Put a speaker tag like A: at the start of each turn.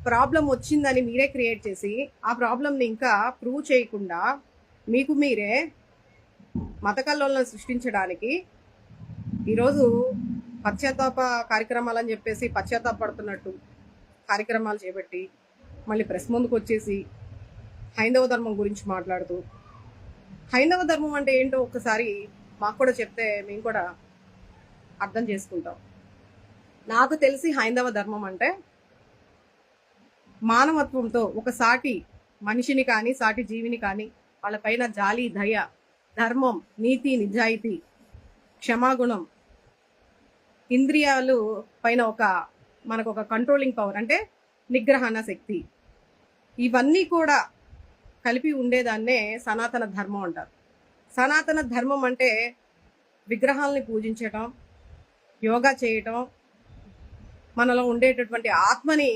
A: Problem వచ్చిందని మీరే create చేసి ఆ ప్రాబ్లంని ఇంకా ప్రూవ్ చేయకుండా మీకు మీరే మత కల్లోలను సృష్టించడానికి ఈరోజు పశ్చాత్తాప కార్యక్రమాలని చెప్పేసి పశ్చాత్తాపడుతున్నట్టు కార్యక్రమాలు చేపట్టి మళ్ళీ ప్రెస్ ముందుకు వచ్చేసి హైందవ ధర్మం గురించి మాట్లాడుతూ, హైందవ ధర్మం అంటే ఏంటో ఒక్కసారి మాకు కూడా చెప్తే మేము కూడా అర్థం చేసుకుంటాం. నాకు తెలిసి హైందవ ధర్మం అంటే మానవత్వంతో ఒక సాటి మనిషిని కానీ సాటి జీవిని కానీ వాళ్ళపైన జాలి, దయ, ధర్మం, నీతి, నిజాయితీ, క్షమాగుణం, ఇంద్రియాలు పైన మనకు ఒక కంట్రోలింగ్ పవర్ అంటే నిగ్రహణ శక్తి, ఇవన్నీ కూడా కలిపి ఉండేదాన్నే సనాతన ధర్మం అంటారు. సనాతన ధర్మం అంటే విగ్రహాలని పూజించటం, యోగా చేయటం, మనలో ఉండేటటువంటి ఆత్మని